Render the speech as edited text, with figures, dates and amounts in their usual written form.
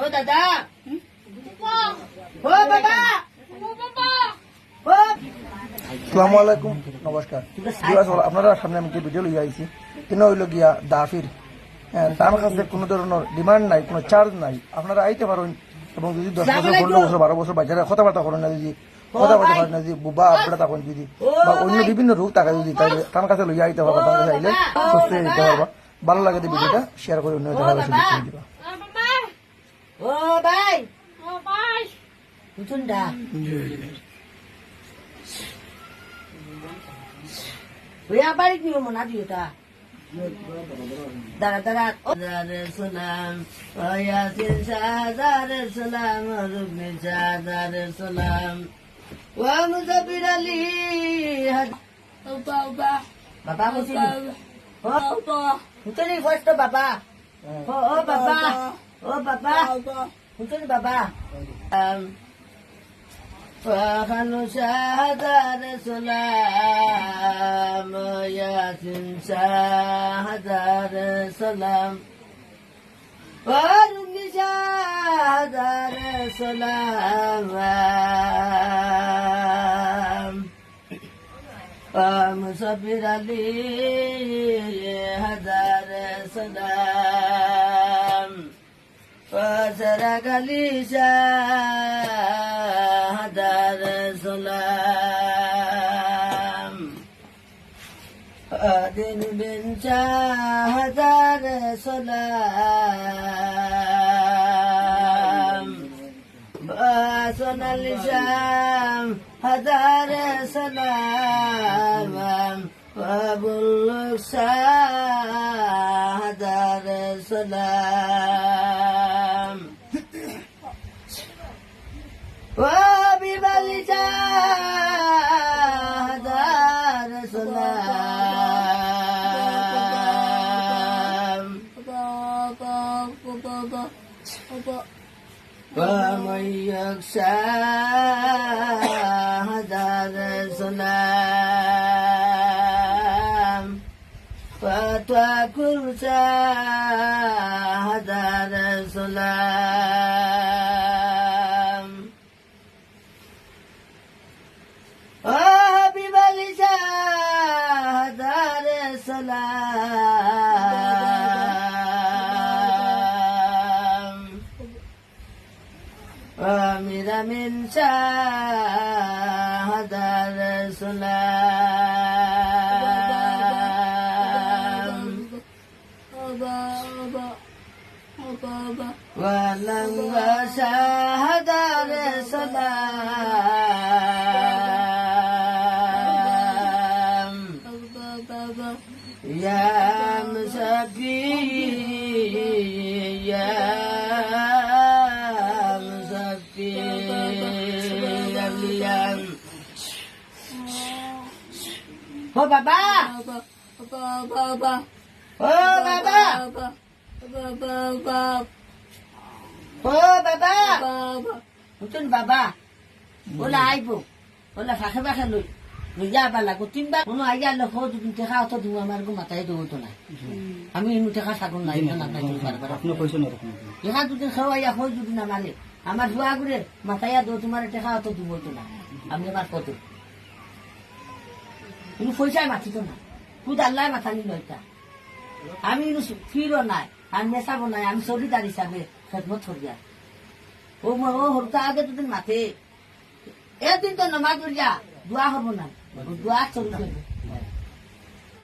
ও দাদা ও বাবা আসসালামু আলাইকুম, নমস্কার। আপনারা সামনে আমি যে ভিডিও লিয়ে আইছি তিনি হইল গিয়া দাফির। তার কাছে কোনো ধরনের ডিমান্ড নাই, কোনো চার্জ নাই। আপনারা আইতে পারেন এবং যদি 10 বছর 15 বছর 12 বছর বাচ্চারা কথাবার্তা করেন না, যদি কথাবার্তা করেন না, যদি বুবা আপনারা তখন যদি বা অন্য বিভিন্ন রোগ থাকে যদি তাহলে তার কাছে লইয়া আইতে পারবা, তার কাছে আইলে সুস্থ হয়ে যেতে পারবা। ভালো লাগে ভিডিওটা শেয়ার করে অন্য দেখা সুযোগ করে দিবা। ও ভাই বুঝুন দা ওই আবার কি মনে দিও তা দাঁড়া দাঁড়া সালাম ইয়াসিন শাহজাদ সালাম রুবনি শাহজাদ সালাম ওয়া মুজাবির আলী বাবা বাবা বুঝিনি হুতনি ফার্স্ট বাবা ও বাবা ও বাবা হুতনি বাবা فخلو شهدان سلام ياسين شهدان سلام ورمي شهدان سلام ومصبر علي هدان سلام وسرق لي شهدان سلام أدن بن شهدان سلام باسن الشام هدان سلام وبلغ شهدان سلام وببل شهدان سلام ومن يخشى هدان سلام فتوكل شهدان سلام وببل شهدان سلام ومن من شهدان سلام ولن شهدان سلام يا مسكي يا مسكي Oh baba, oh baba, oh baba, betul baba, olah ibu, olah fakir fakir lu, lu ya bala, ku timba,unu ayah lu kau tu teka atau dua margu mata itu tu lah. Kami ini teka sakun lah, itu nak itu bar. আপনি কইছেন এরকম Ya kan tu teka kau ayah kau tu nama le, amar dua gure, mata ya dua tu mara teka atau dua tu lah. Kami mar kau tu. Ini পয়সায় মাথিত না, খুদ আল্লাহ মাথা নিল এটা। আমি ফিরও নাই, আমি নেশাবো নাই, আমি চৌকিদার হিসাবে খেদমত করি আর ও হরতা আগে দুদিন মাথে এদিন তো নমাজ দোয়া হবো না, দোয়া চলবে।